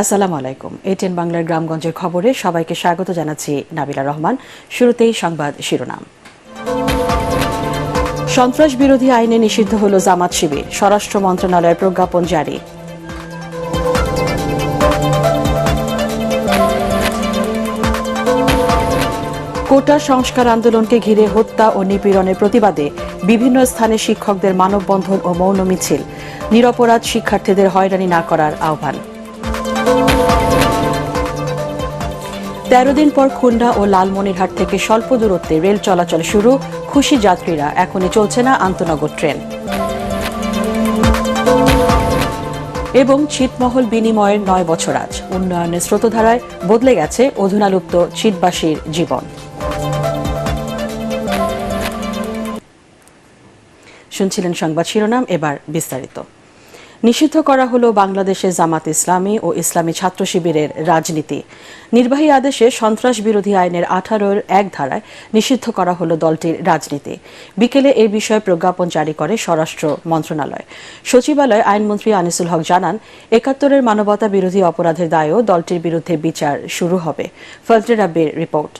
আসসালামু আলাইকুম। এটিএন বাংলার গ্রামগঞ্জের খবরে সবাইকে স্বাগত জানাচ্ছি নাবিলা রহমান। শুরুতেই সংবাদ শিরোনাম। সন্ত্রাস বিরোধী আইনে নিষিদ্ধ হল জামাত শিবির, স্বরাষ্ট্র মন্ত্রণালয়ের প্রজ্ঞাপন জারি। কোটা সংস্কার আন্দোলনকে ঘিরে হত্যা ও নিপীড়নের প্রতিবাদে বিভিন্ন স্থানে শিক্ষকদের মানববন্ধন ও মৌন মিছিল। নিরপরাধ শিক্ষার্থীদের হয়রানি না করার আহ্বান। ১৩ দিন পর খুলনা ও লালমনিরহাট থেকে স্বল্প দূরত্বে রেল চলাচল শুরু, খুশি যাত্রীরা। এখনই চলছে না আন্তনগর ট্রেন। এবং ছিটমহল বিনিময়ের ৯ বছর আজ, উন্নয়নের স্রোতধারায় বদলে গেছে অধুনালুপ্ত ছিটবাসীর জীবন। শুনছিলেন সংবাদ শিরোনাম, এবার বিস্তারিত। নিষিদ্ধ করা হলো বাংলাদেশে জামাত ইসলামী ও ইসলামী ছাত্র শিবিরের রাজনীতি। নির্বাহী আদেশে সন্ত্রাস বিরোধী আইনের ১৮-এর ১ ধারায় নিষিদ্ধ করা হলো দলটির রাজনীতি। বিকেলে এই বিষয়ে প্রজ্ঞাপন জারি করে স্বরাষ্ট্র মন্ত্রণালয়। সচিবালয়ে আইনমন্ত্রী আনিসুল হক জানান, ৭১-এর মানবতা বিরোধী অপরাধের দায়েও দলটির বিরুদ্ধে বিচার শুরু হবে। ফজলে রাব্বির রিপোর্ট।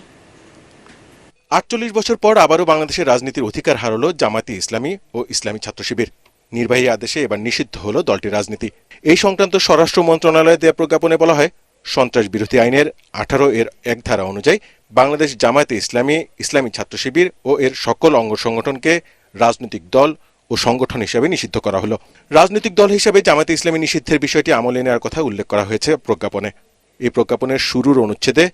৪৮ বছর পর আবারও বাংলাদেশের রাজনীতির অধিকার হারাল জামায়াতে ইসলামী ও ইসলামী ছাত্র শিবির। নির্বাহী আদেশে এবার নিষিদ্ধ হল দলটির রাজনীতি। এই সংক্রান্ত স্বরাষ্ট্র মন্ত্রণালয়ে দেয়া প্রজ্ঞাপনে বলা হয়, সন্ত্রাস বিরোধী আইনের ১৮-এর ১ ধারা অনুযায়ী বাংলাদেশ জামায়াতে ইসলামী, ইসলামী ছাত্র শিবির ও এর সকল অঙ্গ সংগঠনকে রাজনৈতিক দল ও সংগঠন হিসেবে নিষিদ্ধ করা হলো। রাজনৈতিক দল হিসেবে জামায়াতে ইসলামী নিষিদ্ধের বিষয়টি আমলে নেওয়ার কথা উল্লেখ করা হয়েছে প্রজ্ঞাপনে। এই প্রজ্ঞাপনের শুরুর অনুচ্ছেদে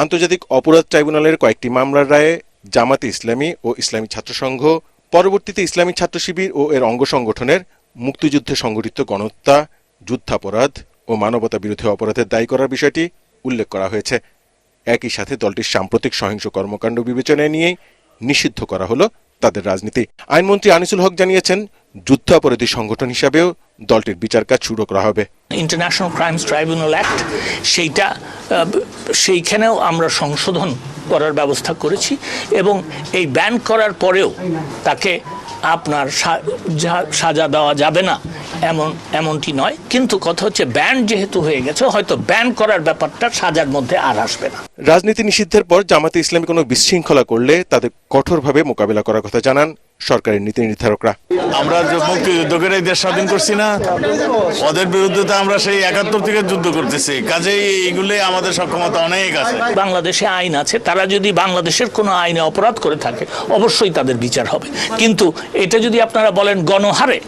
আন্তর্জাতিক অপরাধ ট্রাইব্যুনালের কয়েকটি মামলার রায়ে জামায়াতে ইসলামী ও ইসলামী ছাত্রসংঘ, পরবর্তীতে ইসলামী ছাত্র শিবির ও এর অঙ্গ সংগঠনের মুক্তিযুদ্ধে সংঘটিত গণহত্যা, যুদ্ধাপরাধ ও মানবতা বিরোধী অপরাধের দায়ী করার বিষয়টি উল্লেখ করা হয়েছে। একই সাথে দলটির সাম্প্রতিক সহিংস কর্মকাণ্ড বিবেচনায় নিয়েই নিষিদ্ধ করা হলো তাদের রাজনীতি। আইনমন্ত্রী আনিসুল হক জানিয়েছেন, যুদ্ধাপরাধী সংগঠন হিসাবেও দলটির বিচার কাজ শুরু করা হবে। ইন্টারন্যাশনাল ক্রাইমস ট্রাইব্যুনাল অ্যাক্ট, সেইখানেও আমরা সংশোধন করার ব্যবস্থা করেছি এবং এই ব্যান করার পরেও তাকে আপনার সাজা দেওয়া যাবে না এমনটি নয়, কিন্তু কথা হচ্ছে ব্যান যেহেতু হয়ে গেছে, হয়তো ব্যান করার ব্যাপারটা সাজার মধ্যে আর আসবে না। রাজনীতি নিষিদ্ধের পর জামায়াতে ইসলামী কোনো বিশৃঙ্খলা করলে তাদের কঠোরভাবে মোকাবিলা করার কথা জানান সরকারের নীতি নির্ধারকরা। আমরা যে মুক্তিযুদ্ধকের দেশ স্বাধীন করছি না, ওদের বিরুদ্ধে তো আমরা সেই ৭১ থেকে যুদ্ধ করতেছি, কাজেই এইগুলো আমাদের সক্ষমতা অনেক আছে। বাংলাদেশে আইন আছে, তারা যদি বাংলাদেশের কোনো আইনে অপরাধ করে থাকে অবশ্যই তাদের বিচার হবে। কিন্তু এটা যদি আপনারা বলেন গণহারে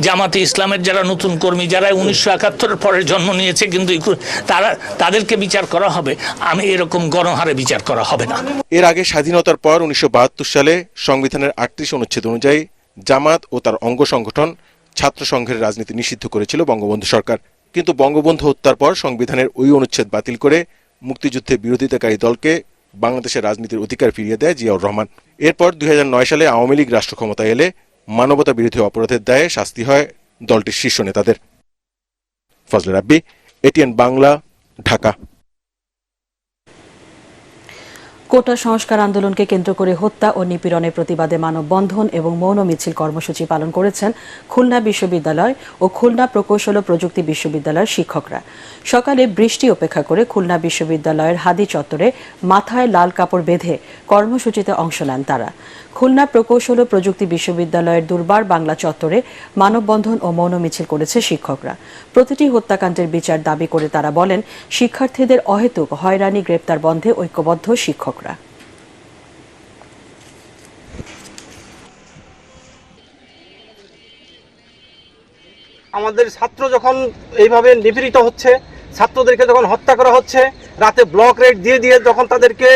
জামাতে ইসলামের যারা নতুন কর্মী, যারা ১৯৭১-এর পরে জন্ম নিয়েছে কিন্তু তাদেরকে বিচার করা হবে, আমি এরকম গণহারে বিচার করা হবে না। এর আগে স্বাধীনতার পর ১৯৭২ সালে সংবিধানের ৩৮ অনুচ্ছেদ অনুযায়ী জামাত ও তার অঙ্গ সংগঠন ছাত্র সংঘের রাজনীতি নিষিদ্ধ করেছিল বঙ্গবন্ধু সরকার। কিন্তু বঙ্গবন্ধু হত্যার পর সংবিধানের ওই অনুচ্ছেদ বাতিল করে মুক্তিযুদ্ধে বিরোধিতাকারী দলকে বাংলাদেশের রাজনীতির অধিকার ফিরিয়ে দেয় জিয়াউর রহমান। এরপর ২০০৯ সালে আওয়ামী লীগ রাষ্ট্র ক্ষমতায় এলে মানবতা বিরোধী অপরাধের দায়ে শাস্তি হয় দলটির শীর্ষ নেতাদের। ফজলে রাব্বি, এটিএন বাংলা, ঢাকা। কোটা সংস্কার আন্দোলনকে কেন্দ্র করে হত্যা ও নিপীড়নের প্রতিবাদে মানববন্ধন এবং মৌন মিছিল কর্মসূচি পালন করেছেন খুলনা বিশ্ববিদ্যালয় ও খুলনা প্রকৌশল ও প্রযুক্তি বিশ্ববিদ্যালয়ের শিক্ষকরা। সকালে বৃষ্টি উপেক্ষা করে খুলনা বিশ্ববিদ্যালয়ের হাদি চত্বরে মাথায় লাল কাপড় বেঁধে কর্মসূচিতে অংশ নেন তারা। খুলনা প্রকৌশল ও প্রযুক্তি বিশ্ববিদ্যালয়ের দুর্বার বাংলা চত্বরে মানববন্ধন ও মৌন মিছিল করেছে শিক্ষকরা। প্রতিটি হত্যাকাণ্ডের বিচার দাবি করে তারা বলেন, শিক্ষার্থীদের অহেতুক হয়রানি গ্রেপ্তার বন্ধে ঐক্যবদ্ধ শিক্ষকরা। আমাদের ছাত্র যখন এইভাবে নিপীড়িত হচ্ছে, ছাত্রদেরকে যখন হত্যা করা হচ্ছে, রাতে ব্লক রেড দিয়ে যখন তাদেরকে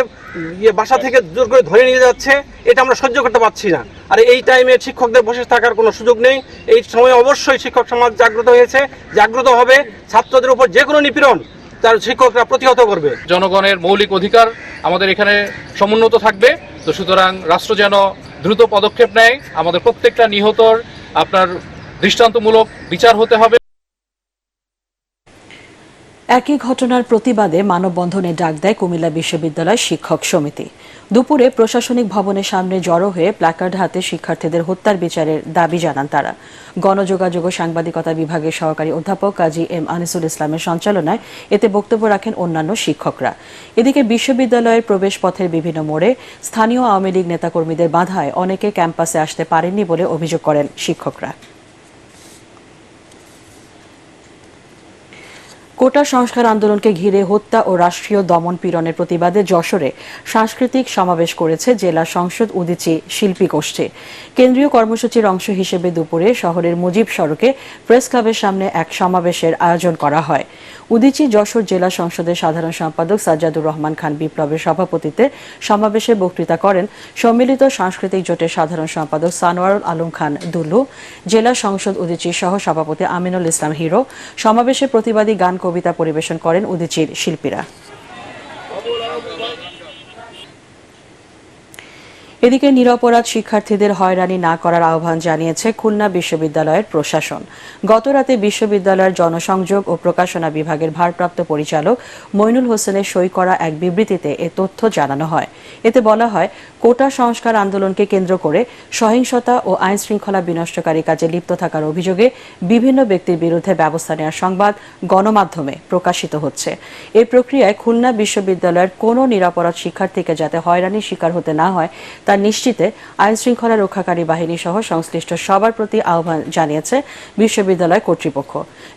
বাসা থেকে জোর করে ধরে নিয়ে যাচ্ছে, এটা আমরা সহ্য করতে পারছি না। আর এই টাইমে শিক্ষকদের বসে থাকার কোনো সুযোগ নেই। এই সময় অবশ্যই শিক্ষক সমাজ জাগ্রত হয়েছে, জাগ্রত হবে। ছাত্রদের উপর যে কোনো নিপীড়ন তার শিক্ষকরা প্রতিহত করবে। জনগণের মৌলিক অধিকার আমাদের এখানে সমুন্নত থাকবে। তো সুতরাং রাষ্ট্র যেন দ্রুত পদক্ষেপ নেয়, আমাদের প্রত্যেকটা নিহতর আপনার দৃষ্টান্তমূলক বিচার হতে হবে। একই ঘটনার প্রতিবাদে মানববন্ধনে ডাক দেয় কুমিল্লা বিশ্ববিদ্যালয় শিক্ষক সমিতি। দুপুরে প্রশাসনিক ভবনের সামনে জড়ো হয়ে প্ল্যাকার্ড হাতে শিক্ষার্থীদের হত্যার বিচারের দাবি জানান তারা। গণযোগাযোগ ও সাংবাদিকতা বিভাগের সহকারী অধ্যাপক কাজী এম আনিসুল ইসলামের সঞ্চালনায় এতে বক্তব্য রাখেন অন্যান্য শিক্ষকরা। এদিকে বিশ্ববিদ্যালয়ের প্রবেশ পথের বিভিন্ন মোড়ে স্থানীয় আওয়ামী লীগ নেতাকর্মীদের বাধায় অনেকে ক্যাম্পাসে আসতে পারেননি বলে অভিযোগ করেন শিক্ষকরা। কোটা সংস্কার আন্দোলনকে ঘিরে হত্যা ও রাষ্ট্রীয় দমন পীড়নের প্রতিবাদে যশোরে সাংস্কৃতিক সমাবেশ করেছে জেলা সংসদ উদীচী শিল্পী গোষ্ঠী। কেন্দ্রীয় কর্মসূচির অংশ হিসেবে দুপুরে শহরের মুজিব সড়কে প্রেস ক্লাবের সামনে এক সমাবেশের আয়োজন করা হয়। উদীচী যশোর জেলা সংসদের সাধারণ সম্পাদক সাজ্জাদুর রহমান খান বিপ্লবের সভাপতিত্বে সমাবেশে বক্তৃতা করেন সম্মিলিত সাংস্কৃতিক জোটের সাধারণ সম্পাদক সানোয়ারুল আলম খান দুলু, জেলা সংসদ উদীচীর সহ সভাপতি আমিনুল ইসলাম হিরো। সমাবেশে প্রতিবাদী গান কবিতা পরিবেশন করেন উদীচীর শিল্পীরা। এদিকে নিরপরাধ শিক্ষার্থীদের হয়রানি না করার আহ্বান জানিয়েছে খুলনা বিশ্ববিদ্যালয়ের প্রশাসন। গতরাতে বিশ্ববিদ্যালয়ের জনসংযোগ ও প্রকাশনা বিভাগের ভারপ্রাপ্ত পরিচালক মইনুল হোসেনের সই করা এক বিবৃতিতে এ তথ্য জানানো হয়। এতে বলা হয়, কোটা সংস্কার আন্দোলনকে কেন্দ্র করে সহিংসতা ও আইন শৃঙ্খলা বিনষ্টকারী কাজে লিপ্ত থাকার অভিযোগে বিভিন্ন ব্যক্তির বিরুদ্ধে ব্যবস্থা নেওয়ার সংবাদ গণমাধ্যমে প্রকাশিত হচ্ছে। এই প্রক্রিয়ায় খুলনা বিশ্ববিদ্যালয়ের কোনো নিরপরাধ শিক্ষার্থীকে যাতে হয়রানির শিকার হতে না হয় তা নিশ্চিতে আইন শৃঙ্খলা রক্ষাকারী বাহিনী সহ সংশ্লিষ্ট সবার প্রতি আহ্বান জানিয়েছে বিশ্ববিদ্যালয় কর্তৃপক্ষ।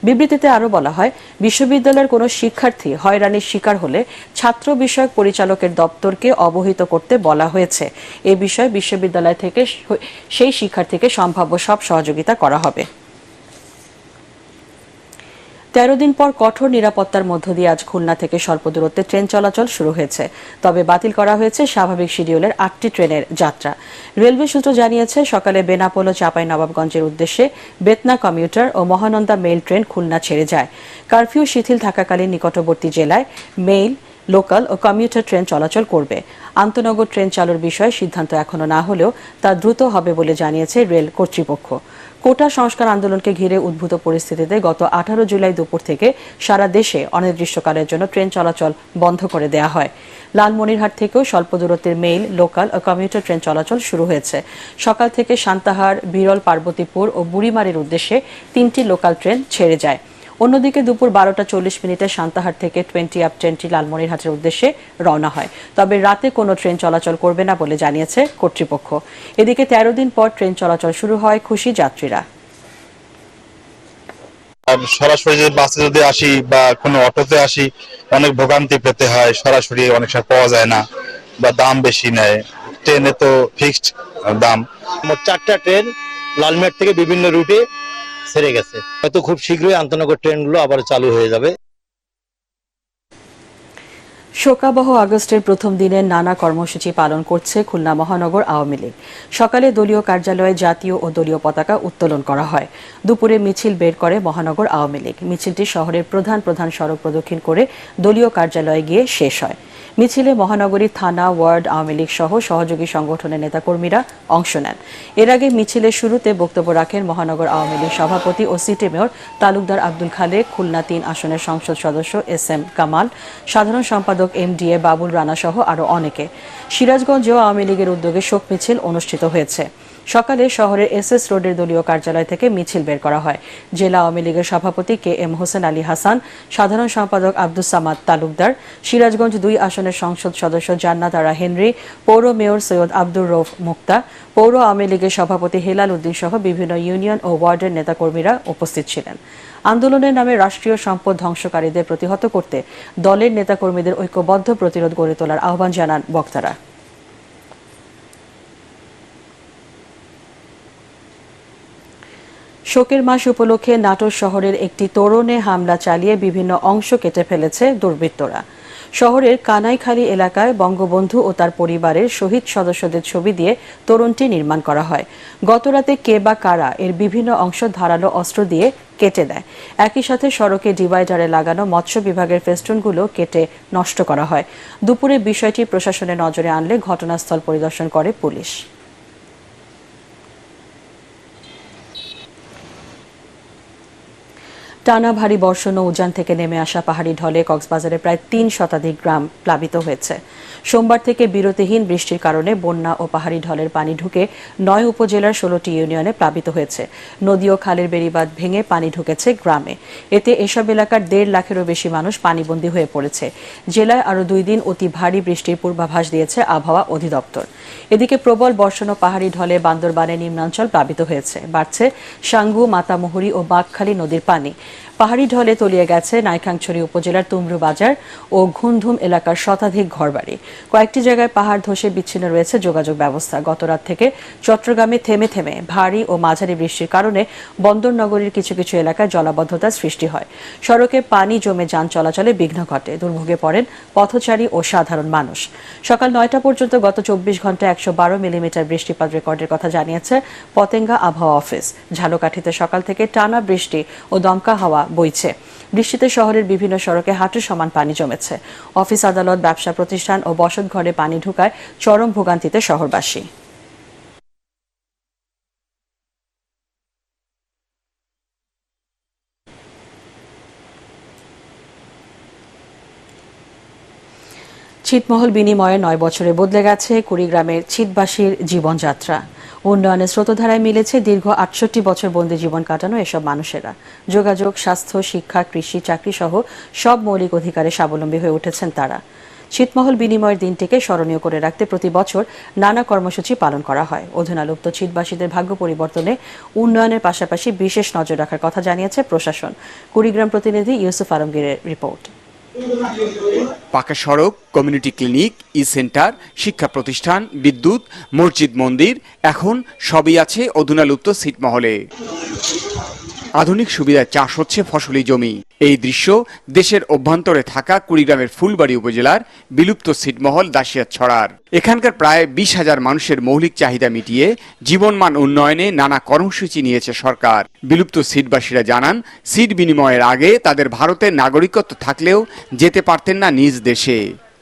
বিবৃতিতে আরও বলা হয়, বিশ্ববিদ্যালয়ের কোনো শিক্ষার্থী হয়রানির শিকার হলে ছাত্র বিষয়ক পরিচালকের দপ্তরকে অবহিত করতে বলা হয়েছে। এ বিষয়ে বিশ্ববিদ্যালয় থেকে সেই শিক্ষার্থীকে সম্ভাব্য সব সহযোগিতা করা হবে। 13 দিন পর কঠোর নিরাপত্তার মধ্য দিয়ে আজ খুলনা থেকে স্বল্প দূরত্বে ট্রেন চলাচল শুরু হয়েছে। তবে বাতিল করা হয়েছে স্বাভাবিক শিডিউলের 8টি ট্রেনের যাত্রা। রেলওয়ে সূত্র জানিয়েছে, সকালে বেনাপোল ও চাঁপাইনবাবগঞ্জের উদ্দেশ্যে বেতনা কমিউটার ও মহানন্দা মেইল ট্রেন খুলনা ছেড়ে যায়। কারফিউ শিথিল থাকাকালীন নিকটবর্তী জেলায় মেইল, লোকাল ও কমিউটার ট্রেন চলাচল করবে। আন্তনগর ট্রেন চালুর বিষয়ে সিদ্ধান্ত এখনো না হলেও তা দ্রুত হবে বলে জানিয়েছে রেল কর্তৃপক্ষ। কোটা সংস্কার আন্দোলনকে ঘিরে উদ্ভূত পরিস্থিতিতে গত 18 জুলাই দুপুর থেকে সারা দেশে অনির্দিষ্টকালের জন্য ট্রেন চলাচল বন্ধ করে দেওয়া হয়। লালমনিরহাট থেকেও স্বল্প দূরত্বের মেইল, লোকাল ও কমিউটার ট্রেন চলাচল শুরু হয়েছে। সকাল থেকে সান্তাহার, বিরল, পার্বতীপুর ও বুড়িমারির উদ্দেশ্যে 3টি লোকাল ট্রেন ছেড়ে যায়। অন্যদিকে দুপুর 12টা 40 মিনিটে সান্তাহার থেকে 20 আপ ট্রেনটি লালমনিরহাটের উদ্দেশ্যে রওনা হয়। তবে রাতে কোনো ট্রেন চলাচল করবে না বলে জানিয়েছে কর্তৃপক্ষ। এদিকে 13 দিন পর ট্রেন চলাচল শুরু হয় খুশি যাত্রীরা। সরাসরি যদি বাসে যদি আসি বা কোনো অটোতে আসি, অনেক ভোগান্তি পেতে হয়। সরাসরি অনেক সময় পাওয়া যায় না বা দাম বেশি নেয়। ট্রেনে তো ফিক্সড দাম। মোট 4টা ট্রেন লালমিয়ার থেকে বিভিন্ন রুটে ছেড়ে গেছে। হয়তো খুব শীঘ্রই আন্তনগর ট্রেনগুলো আবার চালু হয়ে যাবে। শোকাবহ আগস্টের প্রথম দিনে নানা কর্মসূচি পালন করছে খুলনা মহানগর আওয়ামী লীগ। সকালে দলীয় কার্যালয়ে জাতীয় ও দলীয় পতাকা উত্তোলন করা হয়। দুপুরে মিছিল বের করে মহানগর আওয়ামী লীগ। মিছিলটি শহরের প্রধান প্রধান সড়ক প্রদক্ষিণ করে দলীয় কার্যালয়ে গিয়ে শেষ হয়। মিছিলে মহানগরী থানা, ওয়ার্ড আওয়ামী লীগ সহ সহযোগী সংগঠনের নেতাকর্মীরা অংশ নেন। এর আগে মিছিলের শুরুতে বক্তব্য রাখেন মহানগর আওয়ামী লীগ সভাপতি ও সিটি মেয়র তালুকদার আব্দুল খালেক, খুলনা 3 আসনের সংসদ সদস্য SM কামাল, সাধারণ সম্পাদক MDA বাবুল রানা সহ আরও অনেকে। সিরাজগঞ্জেও আওয়ামী লীগের উদ্যোগে শোক মিছিল অনুষ্ঠিত হয়েছে। সকালে শহরের SS রোডের দলীয় কার্যালয় থেকে মিছিল বের করা হয়। জেলা আওয়ামী লীগের সভাপতি KM হোসেন আলী হাসান, সাধারণ সম্পাদক আব্দুস সামাদ তালুকদার, সিরাজগঞ্জ 2 আসনের সংসদ সদস্য জান্নাত আরা হেনরি, পৌর মেয়র সৈয়দ আব্দুর রৌফ মুক্তা, পৌর আওয়ামী লীগের সভাপতি হেলাল উদ্দিন সহ বিভিন্ন ইউনিয়ন ও ওয়ার্ডের নেতাকর্মীরা উপস্থিত ছিলেন। আন্দোলনের নামে রাষ্ট্রীয় সম্পদ ধ্বংসকারীদের প্রতিহত করতে দলের নেতাকর্মীদের ঐক্যবদ্ধ প্রতিরোধ গড়ে তোলার আহ্বান জানান বক্তারা। শোকের মাস উপলক্ষে নাটোর শহরের একটি তোরণে হামলা চালিয়ে বিভিন্ন অংশ কেটে ফেলেছে দুর্বৃত্তরা। শহরের কানাইখালী এলাকায় বঙ্গবন্ধু ও তার পরিবারের শহীদ সদস্যদের ছবি দিয়ে তোরণটি নির্মাণ করা হয়। গতরাতে কে বা কারা এর বিভিন্ন অংশ ধারালো অস্ত্র দিয়ে কেটে দেয়। একই সাথে সড়কে ডিভাইডারে লাগানো মৎস্য বিভাগের ফেস্টুনগুলো কেটে নষ্ট করা হয়। দুপুরে বিষয়টি প্রশাসনের নজরে আনলে ঘটনাস্থল পরিদর্শন করে পুলিশ। টানা ভারী বর্ষণ ও উজান থেকে নেমে আসা পাহাড়ি ঢলে কক্সবাজারে প্রায় ৩ শতাধিক গ্রাম প্লাবিত হয়েছে। সোমবার থেকে বিরতিহীন বৃষ্টির কারণে বন্যা ও পাহাড়ি ঢলের পানি ঢুকে ৯ উপজেলার ১৬টি ইউনিয়নে প্লাবিত হয়েছে। নদী ও খালের বেড়িবাঁধ ভেঙে পানি ঢুকেছে গ্রামে। এতে এসব এলাকার ১.৫ লাখেরও বেশি মানুষ পানিবন্দী হয়ে পড়েছে। জেলায় আরও ২ দিন অতি ভারী বৃষ্টির পূর্বাভাস দিয়েছে আবহাওয়া অধিদপ্তর। এদিকে প্রবল বর্ষণ ও পাহাড়ি ঢলে বান্দরবানের নিম্নাঞ্চল প্লাবিত হয়েছে। বাড়ছে সাঙ্গু, মাতামুহুরী ও বাঘখালী নদীর পানি। পাহাড়ি ঢলে তলিয়ে গেছে নাইখাংছড়ি উপজেলার তুমরু বাজার ও ঘুমধুম এলাকার শতাধিক ঘরবাড়ি। কয়েকটি জায়গায় পাহাড় ধসে বিচ্ছিন্ন রয়েছে যোগাযোগ ব্যবস্থা। গতরাত থেকে চট্টগ্রামে থেমে থেমে ভারী ও মাঝারি বৃষ্টির কারণে বন্দর নগরীর কিছু কিছু এলাকায় জলাবদ্ধতার সৃষ্টি হয়। সড়কে পানি জমে যান চলাচলে বিঘ্ন ঘটে। দুর্ভোগে পড়েন পথচারী ও সাধারণ মানুষ। সকাল ৯টা পর্যন্ত গত ২৪ ঘন্টায় ১১২ মিলিমিটার বৃষ্টিপাত রেকর্ডের কথা জানিয়েছে পতেঙ্গা আবহাওয়া অফিস। ঝালকাঠিতে সকাল থেকে টানা বৃষ্টি ও দমকা হাওয়া বইছে। বৃষ্টিতে শহরের বিভিন্ন সড়কে হাঁটু সমান পানি জমেছে। অফিস, আদালত, ব্যবসা প্রতিষ্ঠান ও বসতঘরে পানি ঢুকায় চরম ভোগান্তিতে শহরবাসী। ছিটমহল বিনিময়ে ৯ বছরে বদলে গেছে কুড়িগ্রামের ছিটবাসীর জীবনযাত্রা। উন্নয়নের স্রোতধারায় মিলেছে দীর্ঘ ৬৮ বছর বন্দি জীবন কাটানো এসব মানুষেরা। যোগাযোগ, স্বাস্থ্য, শিক্ষা, কৃষি, চাকরি সহ সব মৌলিক অধিকারে স্বাবলম্বী হয়ে উঠেছেন তারা। ছিটমহল বিনিময়ের দিনটিকে স্মরণীয় করে রাখতে প্রতি বছর নানা কর্মসূচি পালন করা হয়। অধুনালুপ্ত ছিটবাসীদের ভাগ্য পরিবর্তনে উন্নয়নের পাশাপাশি বিশেষ নজর রাখার কথা জানিয়েছে প্রশাসন। কুড়িগ্রাম প্রতিনিধি ইউসুফ আলমগীরের রিপোর্ট। পাকা সড়ক, কমিউনিটি ক্লিনিক, ই সেন্টার, শিক্ষা প্রতিষ্ঠান, বিদ্যুৎ, মসজিদ, মন্দির, এখন সবই আছে অধুনালুপ্ত ছিটমহলে। আধুনিক সুবিধায় চাষ হচ্ছে ফসলি জমি। এই দৃশ্য দেশের অভ্যন্তরে থাকা কুড়িগ্রামের ফুলবাড়ী উপজেলার বিলুপ্ত ছিটমহল দাসিয়াছড়ার। এখানকার প্রায় ২০,০০০ মানুষের মৌলিক চাহিদা মিটিয়ে জীবনমান উন্নয়নে নানা কর্মসূচি নিয়েছে সরকার। বিলুপ্ত ছিটবাসীরা জানান, ছিট বিনিময়ের আগে তাদের ভারতের নাগরিকত্ব থাকলেও যেতে পারতেন না নিজ দেশে।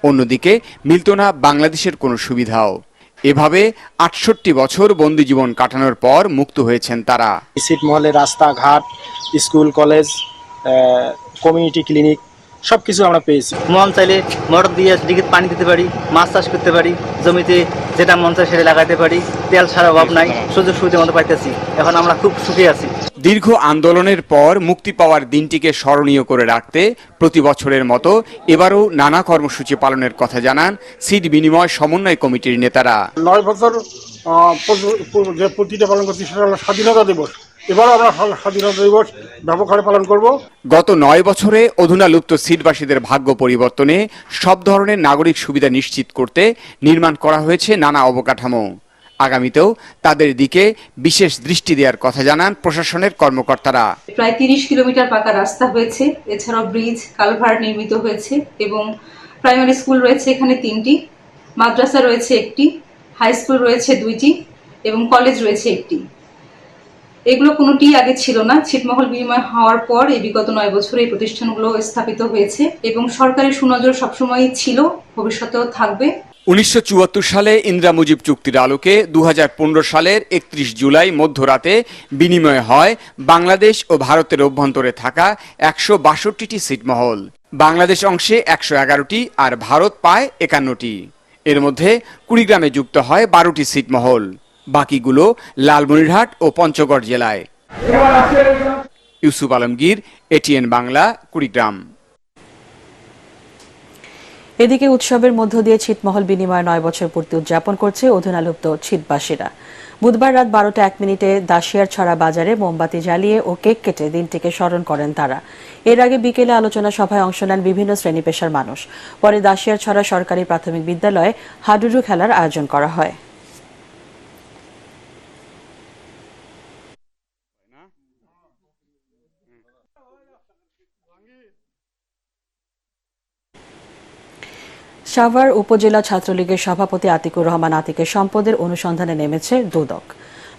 অন্যদিকে মিলত না বাংলাদেশের কোনো সুবিধাও। এভাবে ৬৮ বছর বন্দি জীবন কাটানোর পর মুক্ত হয়েছেন তারা। ছিটমহলে রাস্তাঘাট, স্কুল, কলেজ, কমিউনিটি ক্লিনিক সবকিছু আমরা পেয়েছি। মন চাইলে মোটর দিয়ে দিকে পানি দিতে পারি, মাছ চাষ করতে পারি, জমিতে যেটা মন চায় সেটা লাগাইতে পারি, তেল ছাড়া অভাব নাই, সুযোগ সুবিধার মতো পাইতেছি। এখন আমরা খুব সুখী আছি। দীর্ঘ আন্দোলনের পর মুক্তি পাওয়ার দিনটিকে স্মরণীয় করে রাখতে প্রতি বছরের মতো এবারও নানা কর্মসূচি পালনের কথা জানান ছিট বিনিময় সমন্বয় কমিটির নেতারা। ৯ বছর যে প্রতিটা পালন করছি সেটা হলো স্বাধীনতা দিবস। এবারও আমরা স্বাধীনতা দিবস ব্যাপক হারে পালন করব। গত ৯ বছরে অধুনালুপ্ত ছিটবাসীদের ভাগ্য পরিবর্তনে সব ধরনের নাগরিক সুবিধা নিশ্চিত করতে নির্মাণ করা হয়েছে নানা অবকাঠামো। আগামীতেও তাদের দিকে বিশেষ দৃষ্টি দেওয়ার কথা জানান প্রশাসনের কর্মকর্তারা। প্রায় ৩০ কিলোমিটার পাকা রাস্তা হয়েছে, এছাড়াও ব্রিজ, কালভার্ট নির্মিত হয়েছে এবং প্রাইমারি স্কুল রয়েছে এখানে ৩টি, মাদ্রাসা রয়েছে ১টি, হাই স্কুল রয়েছে ২টি এবং কলেজ রয়েছে ১টি। এগুলো কোনোটি আগে ছিল না। ছিটমহল বিনিময় হওয়ার পর এই বিগত ৯ বছরে এই প্রতিষ্ঠানগুলো স্থাপিত হয়েছে এবং সরকারের সুনজর সবসময়ই ছিল, ভবিষ্যতেও থাকবে। ১৯৭৪ সালে ইন্দিরা মুজিব চুক্তির আলোকে ২০১৫ সালের ৩১ জুলাই মধ্যরাতে বিনিময় হয় বাংলাদেশ ও ভারতের অভ্যন্তরে থাকা ১৬২টি ছিটমহল। বাংলাদেশ অংশে ১১১টি আর ভারত পায় ৫১টি। এর মধ্যে কুড়িগ্রামে যুক্ত হয় ১২টি ছিটমহল, বাকিগুলো লালমনিরহাট ও পঞ্চগড় জেলায়। ইউসুফ আলমগীর, এটিএন বাংলা, কুড়িগ্রাম। এদিকে উৎসবের মধ্য দিয়ে ছিটমহল বিনিময় ৯ বছর পূর্তি উদযাপন করছে অধুনালুপ্ত ছিটবাসীরা। বুধবার রাত ১২টা ১ মিনিটে দাসিয়ারছড়া বাজারে মোমবাতি জ্বালিয়ে ও কেক কেটে দিনটিকে স্মরণ করেন তারা। এর আগে বিকেলে আলোচনা সভায় অংশ নেন বিভিন্ন শ্রেণী পেশার মানুষ। পরে দাসিয়ারছড়া সরকারি প্রাথমিক বিদ্যালয়ে হাডুডু খেলার আয়োজন করা হয়। সাভার উপজেলা ছাত্রলীগের সভাপতি আতিকুর রহমান আতিকের সম্পদের অনুসন্ধানে নেমেছে দুদক।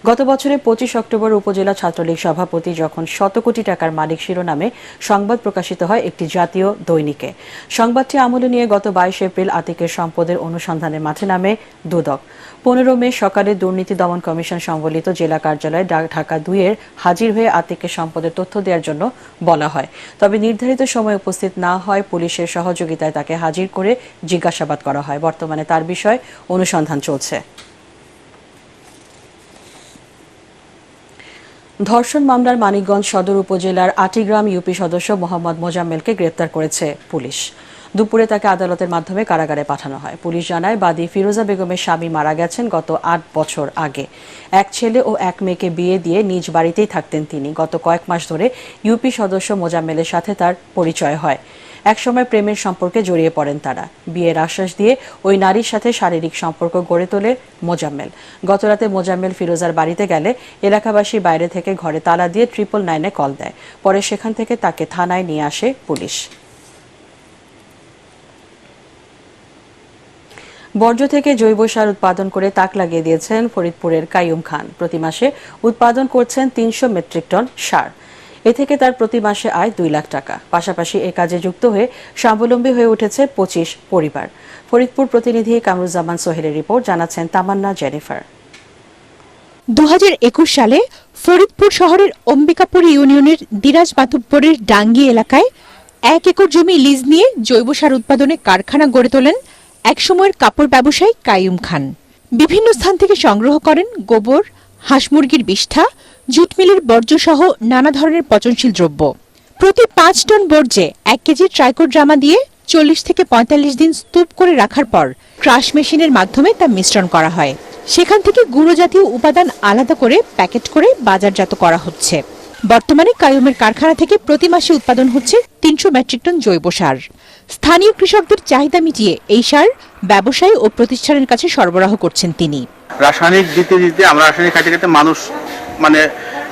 গত বছরের 25 অক্টোবর উপজেলা ছাত্রলীগ সভাপতি যখন শত কোটি টাকার মালিক শিরোনামে সংবাদ প্রকাশিত হয় একটি জাতীয় দৈনিকে। সংবাদটি আমলে নিয়ে গত 22 এপ্রিল আতিকের সম্পদের অনুসন্ধানে মাঠে নামে দুদক। 15 মে সকালে দুর্নীতি দমন কমিশন সংবলিত জেলা কার্যালয়ে ঢাকা 2-এর হাজির হয়ে আতিকের সম্পদের তথ্য দেওয়ার জন্য বলা হয়। তবে নির্ধারিত সময়ে উপস্থিত না হয় পুলিশের সহযোগিতায় তাকে হাজির করে জিজ্ঞাসাবাদ করা হয়। বর্তমানে তার বিষয়ে অনুসন্ধান চলছে। ধর্ষণ মামলার মানিকগঞ্জ সদর উপজেলার আটিগ্রাম ইউপি সদস্য মোহাম্মদ মোজাম্মেলকে গ্রেপ্তার করেছে পুলিশ। দুপুরে তাকে আদালতের মাধ্যমে কারাগারে পাঠানো হয়। পুলিশ জানায়, বাদী ফিরোজা বেগমের স্বামী মারা গেছেন গত 8 বছর আগে। এক ছেলে ও এক মেয়েকে বিয়ে দিয়ে নিজ বাড়িতেই থাকতেন তিনি। গত কয়েক মাস ধরে ইউপি সদস্য মোজাম্মেলের সাথে তার পরিচয় হয়। একসময় প্রেমের সম্পর্কে জড়িয়ে পড়েন তারা। বিয়ের আশ্বাস দিয়ে ওই নারীর সাথে শারীরিক সম্পর্ক গড়ে তোলে মোজাম্মেল। গতরাতে মোজাম্মেল ফিরোজার বাড়িতে গেলে এলাকাবাসী বাইরে থেকে ঘরে তালা দিয়ে 999-এ কল দেয়। পরে সেখান থেকে তাকে থানায় নিয়ে আসে পুলিশ। বর্জ্য থেকে জৈব সার উৎপাদন করে তাক লাগিয়ে দিয়েছেন ফরিদপুরের কাইয়ুম খান। প্রতি মাসে উৎপাদন করছেন 300 মেট্রিক টন সার। এ থেকে তার প্রতি মাসে আয় 2 লাখ টাকা। পাশাপাশি এ কাজে যুক্ত হয়ে স্বাবলম্বী হয়ে উঠেছে 25 পরিবার। ফরিদপুর প্রতিনিধি কামরুজ্জামান সোহেলের রিপোর্ট, জানাচ্ছেন তামান্না জেনিফার। 2021 সালে ফরিদপুর শহরের অম্বিকাপুর ইউনিয়নের দিরাজ মাতুব্বরের ডাঙ্গি এলাকায় 1 একর জমি লিজ নিয়ে জৈব সার উৎপাদনে কারখানা গড়ে তোলেন একসময়ের কাপড় ব্যবসায়ী কাইয়ুম খান। বিভিন্ন স্থান থেকে সংগ্রহ করেন গোবর, হাঁস মুরগির বিষ্ঠা, জুট মিলের বর্জ্য সহ নানা ধরনের পচনশীল দ্রব্য। প্রতি 5 টন বর্জ্যে 1 কেজি ট্রাইকোড্রামা দিয়ে 40 থেকে 45 দিন স্তূপ করে রাখার পর ক্রাশ মেশিনের মাধ্যমে তা মিশ্রণ করা হয়। সেখান থেকে গুঁড়ো জাতীয় উপাদান আলাদা করে প্যাকেট করে বাজারজাত করা হচ্ছে। বর্তমানে কাইয়ুমের কারখানা থেকে প্রতি মাসে উৎপাদন হচ্ছে 300 মেট্রিক টন জৈব সার। স্থানীয় কৃষকদের চাহিদা মিটিয়ে এই সার ব্যবসায়ী ও প্রতিষ্ঠানের কাছে সরবরাহ করছেন তিনি। রাসায়নিক দিতে দিতে আমরা রাসায়নিক খাইতে খাইতে মানুষ মানে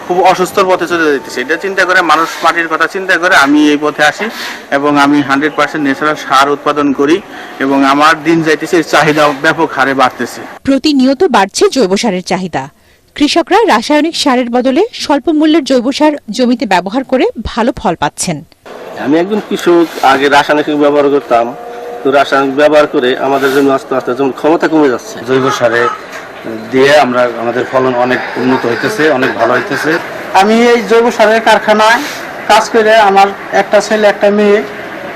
খুব অসুস্থর পথে চলে যেতেছে। এটা চিন্তা করে মানুষ মাটির কথা চিন্তা করে আমি এই পথে আসি এবং আমি 100% ন্যাচারাল সার উৎপাদন করি এবং আমার দিন যাইতেছে চাহিদা ব্যাপক হারে বাড়তেছে। প্রতিনিয়ত বাড়ছে জৈব সারের চাহিদা। কৃষকরা রাসায়নিক সারের বদলে স্বল্প মূল্যের জৈব সার জমিতে ব্যবহার করে ভালো ফল পাচ্ছেন। আমি একজন কৃষক, আগে রাসায়নিক ব্যবহার করতাম, তো রাসায়নিক ব্যবহার করে আমাদের জন্য আস্তে আস্তে যেমন ক্ষমতা কমে যাচ্ছে। জৈব সারে দিয়ে আমরা আমাদের ফলন অনেক উন্নত হইতেছে, অনেক ভালো হইতেছে। আমি এই জৈব সারের কারখানায় কাজ করে আমার একটা ছেলে একটা মেয়ে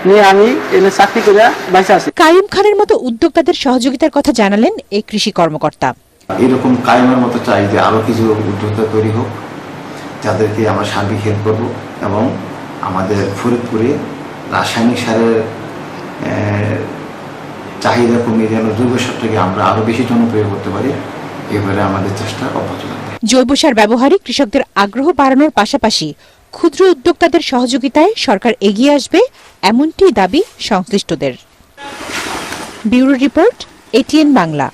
নিয়ে আমি এনে চাকরি করে বেঁচে আছি। কাইয়ুম খানের মতো উদ্যোক্তাদের সহযোগিতার কথা জানালেন এই কৃষি কর্মকর্তা। এরকম কাইয়ুমের মতো চাই যে আরো কিছু উদ্যোক্তা তৈরি হোক, যাদেরকে আমরা সার্বিক হেল্প করবো এবং আমাদের ফরিদপুরে রাসায়নিক সারের চাহিদা কমিয়ে যেন জৈব সারটাকে আমরা আরো বেশি জনপ্রিয় করতে পারি, এবারে আমাদের চেষ্টা অব্যাহত থাকবে। জৈব সার ব্যবহারে কৃষকদের আগ্রহ বাড়ানোর পাশাপাশি ক্ষুদ্র উদ্যোক্তাদের সহযোগিতায় সরকার এগিয়ে আসবে, এমনটি দাবি সংশ্লিষ্টদের। Bureau report, ATN Bangla.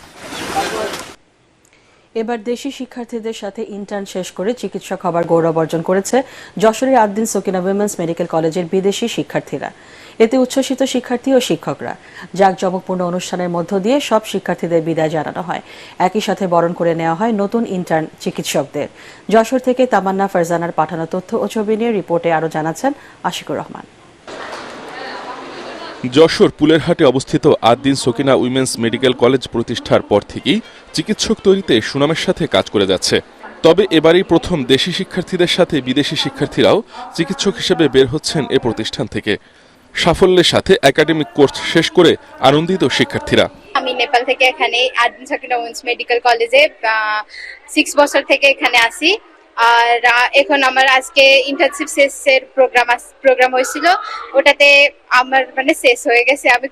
এবার দেশি শিক্ষার্থীদের সাথে ইন্টার্ন শেষ করে চিকিৎসক হবার গৌরব অর্জন করেছে যশোরের আদ্দিন সকিনা উইমেন্স মেডিকেল কলেজের বিদেশি শিক্ষার্থীরা। এতে উচ্ছ্বসিত শিক্ষার্থী ও শিক্ষকরা। জাঁকজমকপূর্ণ অনুষ্ঠানের মধ্য দিয়ে সব শিক্ষার্থীদের বিদায় জানানো হয়। একই সাথে বরণ করে নেওয়া হয় নতুন ইন্টার্ন চিকিৎসকদের। যশোর থেকে তামান্না ফারজানার পাঠানো তথ্য ও ছবি নিয়ে রিপোর্টে আরও জানাচ্ছেন আশিকুর রহমান। যশোর পুলেরহাটে অবস্থিত Ad-din Sakina women's medical college প্রতিষ্ঠার পর থেকেই চিকিৎসক তৈরিতে সুনামের সাথে কাজ করে যাচ্ছে। তবে এবারই প্রথম দেশি শিক্ষার্থীদের সাথে বিদেশি শিক্ষার্থীরাও চিকিৎসক হিসেবে বের হচ্ছেন এ প্রতিষ্ঠান থেকে। সাফল্যের সাথে একাডেমিক কোর্স শেষ করে আনন্দিত শিক্ষার্থীরা। আমি নেপাল থেকে এখানে আদ্দিন সকিনা উইমেন্স মেডিকেল কলেজে 6 বছর থেকে এখানে আছি। আর এখন আমার আজকে ইন্টার্নশিপ শেষের প্রোগ্রাম হয়েছিল, ওটাতে আমার মানে শেষ হয়ে গেছে। আমি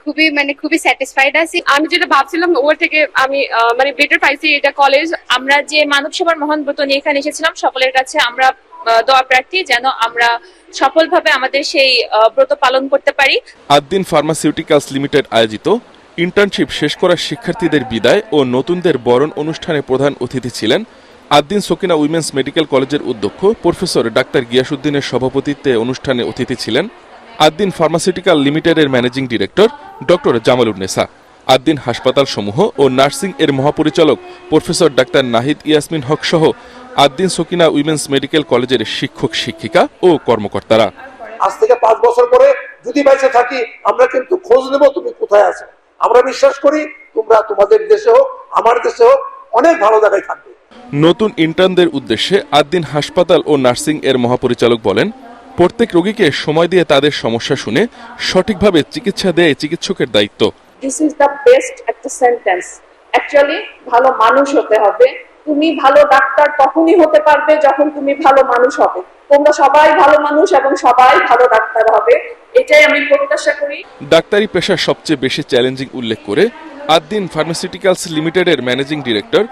খুবই স্যাটিসফাইড আছি। আমি যেটা ভাবছিলাম ওর থেকে আমি বেটার পাইছি এটা কলেজ। আমরা যে মানব সেবার মহান ব্রত নিয়ে এখানে এসেছিলাম, সকলের কাছে আমরা দোয়া প্রার্থী যেন আমরা সফলভাবে আমাদের সেই ব্রত পালন করতে পারি। আদ্দিন ফার্মাসিউটিক্যালস লিমিটেড আয়োজিত ইন্টার্নশিপ শেষ করা শিক্ষার্থীদের বিদায় ও নতুনদের বরণ অনুষ্ঠানে প্রধান অতিথি ছিলেন আদ্দিন সকিনা উইমেন্স মেডিকেল কলেজের অধ্যক্ষ প্রফেসর ডাক্তার গিয়াসউদ্দিনের সভাপতিত্বে অনুষ্ঠানে অতিথি ছিলেন আদ্দিন ফার্মাসিউটিক্যাল লিমিটেডের ম্যানেজিং ডিরেক্টর ডক্টর জামালুন্নেসা। আদ্দিন হাসপাতাল সমূহ ও নার্সিং এর মহাপরিচালক প্রফেসর ডাক্তার নাহিদ ইয়াসমিন হক সহ আদ্দিন সকিনা উইমেন্স মেডিকেল কলেজের শিক্ষক শিক্ষিকা ও কর্মকর্তারা। আজ থেকে 5 বছর পরে যদি বেঁচে থাকি আমরা কিন্তু খোঁজ নেব তুমি কোথায় আছো। আমরা বিশ্বাস করি তোমরা তোমাদের দেশে হোক আমার দেশে হোক অনেক ভালো জায়গায় থাকবে। নতুন ইন্টার্নদের উদ্দেশ্যে আদ্দিন হাসপাতাল ও নার্সিং এর মহাপরিচালক বলেন, প্রত্যেক রোগীকে সময় দিয়ে তাদের সমস্যা শুনে সঠিকভাবে চিকিৎসা দেয় চিকিৎসকের দায়িত্ব। দিস ইজ দ্য বেস্ট একটা সেন্টেন্স। অ্যাকচুয়ালি ভালো মানুষ হতে হবে। তুমি ভালো ডাক্তার তখনই হতে পারবে যখন তুমি ভালো মানুষ হবে। তোমরা সবাই ভালো মানুষ এবং সবাই ভালো ডাক্তার হবে, এটাই আমি প্রত্যাশা করি। ডাক্তারি পেশা সবচেয়ে বেশি চ্যালেঞ্জিং উল্লেখ করে আদ্দিন ফার্মাসিউটিক্যালস লিমিটেডের ম্যানেজিং ডিরেক্টর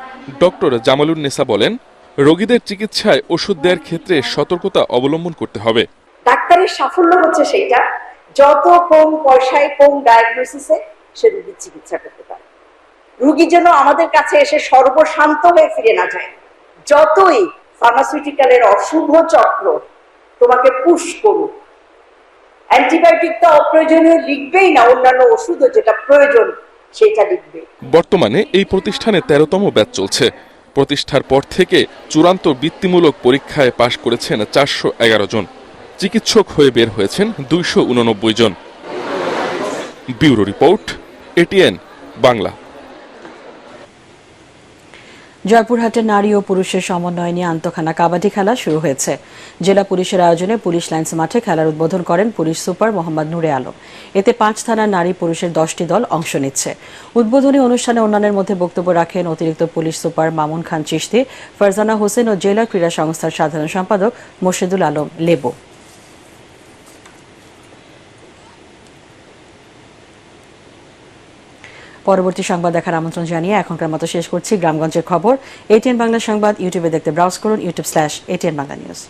ডক্টর জামালুন নেসা বলেন, রোগীদের চিকিৎসায় ওষুধ দেওয়ার ক্ষেত্রে সতর্কতা অবলম্বন করতে হবে। ডাক্তারের সাফল্য হচ্ছে সেইটা যত কম পয়সায় কম ডায়াগনোসিসে সে রোগীর চিকিৎসা করতে পারে। রোগী যেন আমাদের কাছে এসে সর্বশান্ত হয়ে ফিরে না যায়। যতই ফার্মাসিউটিক্যালের অশুভ চক্র তোমাকে পুশ করুক, অ্যান্টিবায়োটিক তো অপ্রয়োজনীয় লিখবেই না, অন্যান্য ওষুধও যেটা প্রয়োজন সেটা লিখবে। বর্তমানে এই প্রতিষ্ঠানে 13তম ব্যাচ চলছে। প্রতিষ্ঠার পর থেকে চূড়ান্ত বৃত্তিমূলক পরীক্ষায় পাশ করেছেন 411 জন। চিকিৎসক হয়ে বের হয়েছেন 289 জন। Bureau report, ATN Bangla. জয়পুরহাটে নারী ও পুরুষের সমন্বয় নিয়ে আন্তঃখানা কাবাডি খেলা শুরু হয়েছে। জেলা পুলিশের আয়োজনে পুলিশ লাইন্স মাঠে খেলার উদ্বোধন করেন পুলিশ সুপার মোহাম্মদ নূরে আলম। এতে 5 থানার নারী পুরুষের 10টি দল অংশ নিচ্ছে। উদ্বোধনী অনুষ্ঠানে অন্যান্যের মধ্যে বক্তব্য রাখেন অতিরিক্ত পুলিশ সুপার মামুন খান চিশতি, ফারজানা হোসেন ও জেলা ক্রীড়া সংস্থার সাধারণ সম্পাদক মোর্শেদুল আলম লেবু। পরবর্তী সংবাদ দেখার আমন্ত্রণ জানিয়ে এখনকার মতো শেষ করছি গ্রামগঞ্জের খবর। এটিএন বাংলা সংবাদ ইউটিউবে দেখতে ব্রাউজ করুন youtube/ATN Bangla News।